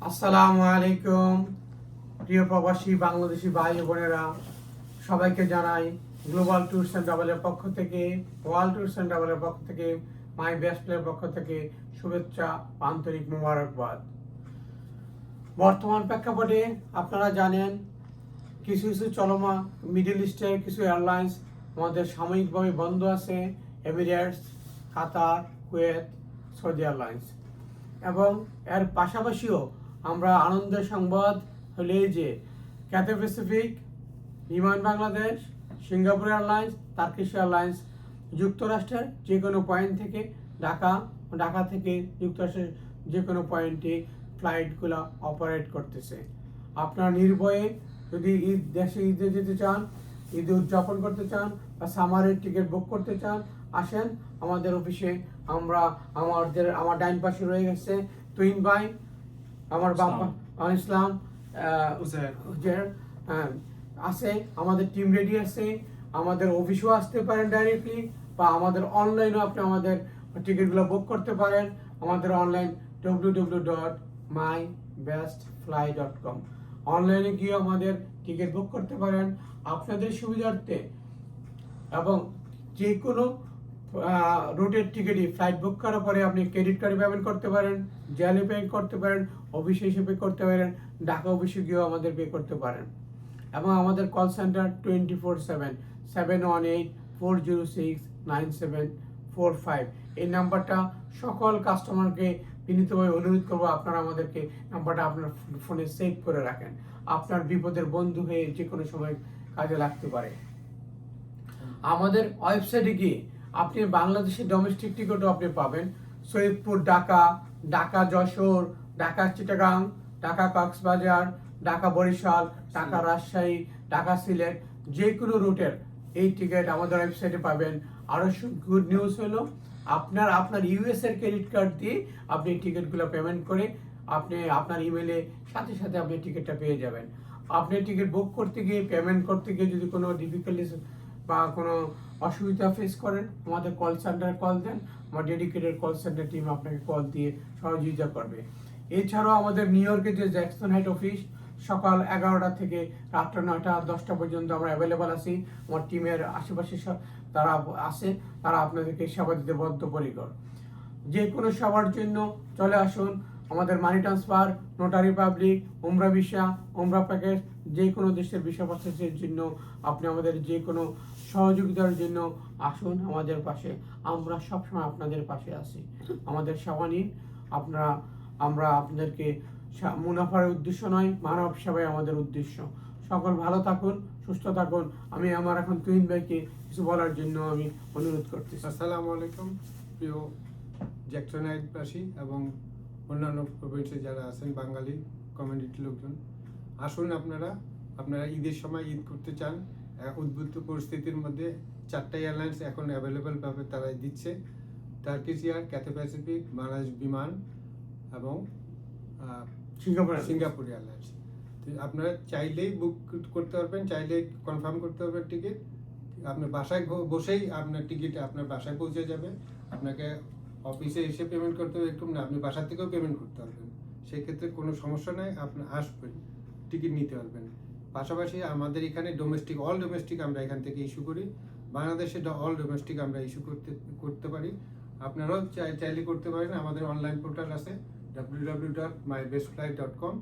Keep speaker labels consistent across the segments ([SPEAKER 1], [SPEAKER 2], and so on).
[SPEAKER 1] আসসালামু আলাইকুম প্রিয় প্রবাসী বাংলাদেশি ভাই ও বোনেরা, সবাইকে জানাই গ্লোবাল ট্যুরস অ্যান্ড ট্রাভেলের পক্ষ থেকে, ওয়ার্ল্ড ট্যুরস অ্যান্ড ট্রাভেলের পক্ষ থেকে, মাই বেস্ট প্লের পক্ষ থেকে শুভেচ্ছা, আন্তরিক মোবারকবাদ। বর্তমান প্রেক্ষাপটে আপনারা জানেন কিছু কিছু চলমান মিডল ইস্টের কিছু এয়ারলাইন্স আমাদের সাময়িকভাবে বন্ধ আছে। এমিরেটস, কাতার, কুয়েত, সৌদি এয়ারলাইন্স। এবং এর পাশাপাশিও আমরা আনন্দের সংবাদ হলে যে ক্যাথে প্যাসিফিক, বিমান Bangladesh, Singapore airlines, Turkish airlines যুক্তরাষ্ট্রের যে কোনো পয়েন্ট থেকে ঢাকা থেকে যুক্তরাষ্ট্রের যে কোনো পয়েন্টে ফ্লাইটগুলো অপারেট করতেছে। আপনারা নির্ভয়ে যদি দেশে ঈদে যেতে চান, ঈদ উদযাপন করতে চান বা সামারের টিকিট বুক করতে চান, আসেন আমাদের অফিসে। আমার ডাইন পাশে রয়ে গেছে তুইন ভাই, আমার বাবা ইসলাম হুজের আছে। আমাদের টিম রেডি আছে। আমাদের অফিসেও আসতে পারেন ডাইরেক্টলি, বা আমাদের অনলাইনেও আপনি আমাদের টিকিটগুলো বুক করতে পারেন। আমাদের অনলাইন www.mybestfly.com অনলাইনে গিয়ে আমাদের টিকিট বুক করতে পারেন আপনাদের সুবিধার্থে। এবং যে কোনো রুটের টিকিটই ফ্লাইট বুক করার পরে আপনি ক্রেডিট কার্ডে পেমেন্ট করতে পারেন, জেলে পে করতে পারেন, অফিসে এসে পে করতে পারেন, ঢাকা অফিসে গিয়েও আমাদের পে করতে পারেন। এবং আমাদের কল সেন্টার 24/7 718-406-9745 এই নাম্বারটা সকল কাস্টমারকে বিনীতভাবে অনুরোধ করবো আপনারা আমাদেরকে নাম্বারটা আপনার ফোনে সেভ করে রাখেন। আপনার বিপদের বন্ধু হয়ে যে কোনো সময় কাজে লাগতে পারে। আমাদের ওয়েবসাইটে গিয়ে আপনি বাংলাদেশের ডোমেস্টিক টিকিটও আপনি পাবেন। সৈয়দপুর ঢাকা, ঢাকা যশোর, ঢাকা চিটাগাং, ঢাকা কক্সবাজার, ঢাকা বরিশাল, ঢাকা রাজশাহী, ঢাকা সিলেট যে কোনো রুটের এই টিকিট আমাদের ওয়েবসাইটে পাবেন। আরও গুড নিউজ হলো আপনার ইউএস এর ক্রেডিট কার্ড দিয়ে আপনি টিকিটগুলো পেমেন্ট করে আপনি আপনার ইমেলে সাথে সাথে আপনি টিকিটটা পেয়ে যাবেন। আপনি টিকিট বুক করতে গিয়ে, পেমেন্ট করতে গিয়ে যদি কোনো ডিফিকাল্টিস বা কোনো অসুবিধা ফেস করেন, আমাদের কল সেন্টারে কল দেন। আমার ডেডিকেটেড কল সেন্টার টিম আপনাকে কল দিয়ে সহযোগিতা করবে। এছাড়াও আমাদের নিউ ইয়র্কের যে জ্যাকসন হাইট অফিস, সকাল 11টা থেকে রাত্র 9টা 10টা পর্যন্ত আমরা অ্যাভেলেবল আছি। আমার টিমের আশেপাশে তারা আছে, তারা আপনাদেরকে সেবা দিতে বদ্ধপরিকর। যে কোনো সবার জন্য চলে আসুন। আমাদের মানি ট্রান্সফার, নোটারি পাবলিক, উমরা ভিসা, উমরা প্যাকেজ, যে কোনো দেশের ভিসা প্রসেসের জন্য আপনি আমাদের যে কোনো সহযোগিতার জন্য আসুন আমাদের পাশে। আমরা সবসময় আপনাদের পাশে আছি। আমাদের সেবা নিন। আমরা আপনাদেরকে মুনাফার উদ্দেশ্য নয়, মানব সেবাই আমাদের উদ্দেশ্য। সকল ভালো থাকুন, সুস্থ থাকুন। আমি এখন তুহিন ভাইকে কিছু বলার জন্য আমি অনুরোধ করতেছি।
[SPEAKER 2] আসসালামু আলাইকুম প্রিয় জ্যাকসনাইটবাসী এবং অন্যান্য প্রভিন্সে যারা আছেন বাঙালি কমিউনিটির লোকজন, আসুন আপনারা ঈদের সময় ঈদ করতে চান। উদ্বুদ্ধ পরিস্থিতির মধ্যে 4টা এয়ারলাইন্স এখন অ্যাভেলেবেলভাবে তারা দিচ্ছে: Turkish air, Cathay Pacific, Bangladesh বিমান এবং সিঙ্গাপুর এয়ারলাইন্স। তো আপনারা চাইলেই বুক করতে পারবেন, চাইলেই কনফার্ম করতে পারবেন টিকিট। আপনার বাসায় বসেই আপনার টিকিট আপনার বাসায় পৌঁছে যাবে। আপনাকে অফিসে এসে পেমেন্ট করতে হবে এরকম না, আপনি বাসা থেকেও পেমেন্ট করতে পারবেন। সেক্ষেত্রে কোনো সমস্যা নাই, আপনি আসবেন, টিকিট নিতে পারবেন। পাশাপাশি আমাদের এখানে অল ডোমেস্টিক আমরা এখান থেকে ইস্যু করি। বাংলাদেশে অল ডোমেস্টিক আমরা ইস্যু করতে পারি। আপনারাও চাইলে করতে পারেন। আমাদের অনলাইন পোর্টাল আছে www.mybestfly.com,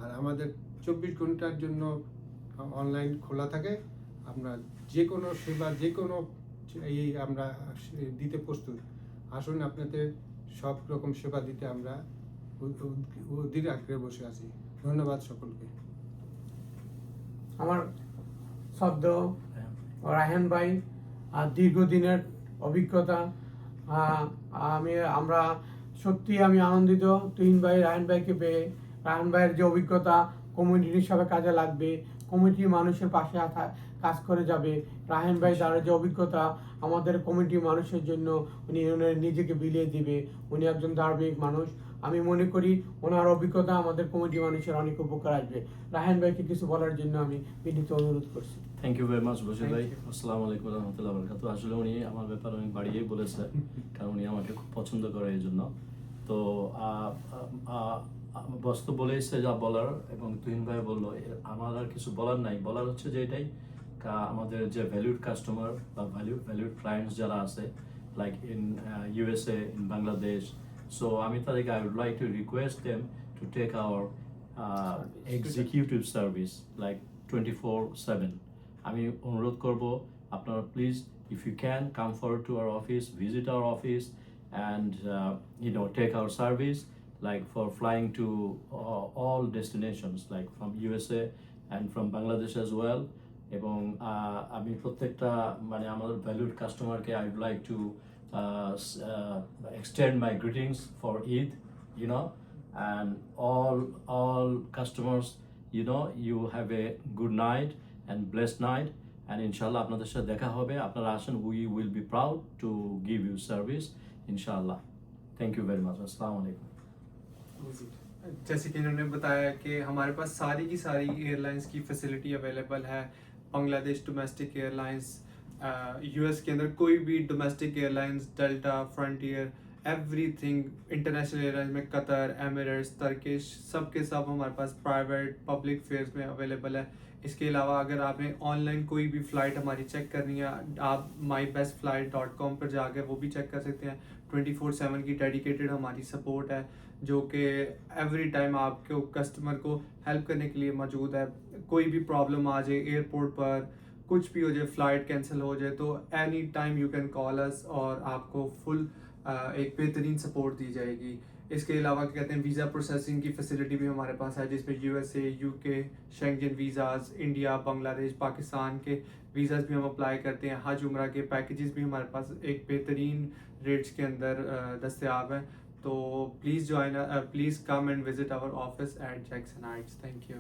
[SPEAKER 2] আর আমাদের 24 ঘন্টার জন্য অনলাইন খোলা থাকে। আমরা যে কোনো সেবা, যে কোনো আমরা দিতে প্রস্তুত। আসুন, আপনাদের সব রকম সেবা দিতে আমরা অধীর আগ্রহে বসে আছি। ধন্যবাদ সকলকে।
[SPEAKER 1] আমার শব্দ রায়হান ভাই, দীর্ঘদিনের অভিজ্ঞতা। আমরা সত্যি আমি আনন্দিত তুহিন ভাই, রায়হান ভাইকে পেয়ে। রায়হান ভাইয়ের যে অভিজ্ঞতা কমিউনিটি হিসাবে কাজে লাগবে, কমিটির মানুষের পাশে কাজ করে যাবে। রায়হান ভাই যার যে অভিজ্ঞতা আমাদের কমিটির মানুষের জন্য উনি নিজেকে বিলিয়ে দিবে। উনি একজন ধার্মিক মানুষ। আমি মনে করি ওনার অভিজ্ঞতা আমাদের কমিটি মানুষের অনেক উপকার আসবে। রায়হান ভাইকে কিছু বলার জন্য আমি বিনীত অনুরোধ করছি।
[SPEAKER 3] Thank you very much Bashir ভাই। আসসালামু আলাইকুম রহমতুল্লাহ বরকাত। আসলে উনি আমার ব্যাপারে অনেক বাড়িয়েই বলেছে, কারণ উনি আমাকে খুব পছন্দ করে এই জন্য। তো বস তো বলেইছে যা বলার, এবং তুহিন ভাই বললো, আমার আর কিছু বলার নাই। বলার হচ্ছে যে এটাই, আমাদের যে ভ্যালুড কাস্টমার বা ভ্যালুড ক্লায়েন্টস যারা আছে, like in USA, in Bangladesh, so আমি তাদেরকে I would like to request them to take our executive service like 24/7। আমি অনুরোধ করব, আপনারা please, if you can, come forward to our office, visit our office, and take our service, like for flying to all destinations, like from USA and from Bangladesh as well. এবং আমি প্রত্যেকটা মানে আমাদের valued কাস্টমারকে I would like to extend my greetings for Eid, and all customers, you have a good night and blessed night, and inshallah আপনাদের সাথে দেখা হবে। আপনারা আসেন, we will be proud to give you service, inshallah. Thank you very much. Assalamu alaikum.
[SPEAKER 4] जैसे कि इन्होंने बताया कि हमारे पास सारी की सारी एयरलाइंस की फैसिलिटी अवेलेबल है। बांग्लादेश डोमेस्टिक एयरलाइंस, यूएस के अंदर कोई भी domestic airlines, delta, frontier, everything, international airlines में कतर, एमिरेट्स, टर्किश, सब के सब हमारे पास प्राइवेट पब्लिक फेयर्स में अवेलेबल है। इसके अलावा अगर आपने ऑनलाइन कोई भी फ़्लाइट हमारी चेक करनी है, आप mybestflight.com पर जाकर वो भी चेक कर सकते हैं। 24/7 की डेडिकेटेड हमारी सपोर्ट है, जो कि एवरी टाइम आपके कस्टमर को हेल्प करने के लिए मौजूद है। कोई भी प्रॉब्लम आ जाए एयरपोर्ट पर, कुछ भी हो जाए, फ़्लाइट कैंसिल हो जाए, तो any time you can call अस और आपको फुल एक बेहतरीन सपोर्ट दी जाएगी। इसके अलावा क्या कहते हैं, वीज़ा प्रोसेसिंग की फैसिलिटी भी हमारे पास है, जिसमें USA, UK, Schengen visas, India, Bangladesh, Pakistan के वीज़ाज़ भी हम अप्लाई करते हैं। हज उम्रा के पैकेजेस भी हमारे पास एक बेहतरीन रेट्स के अंदर दस्तयाब हैं। तो please come and visit our office at Jackson Heights. Thank you.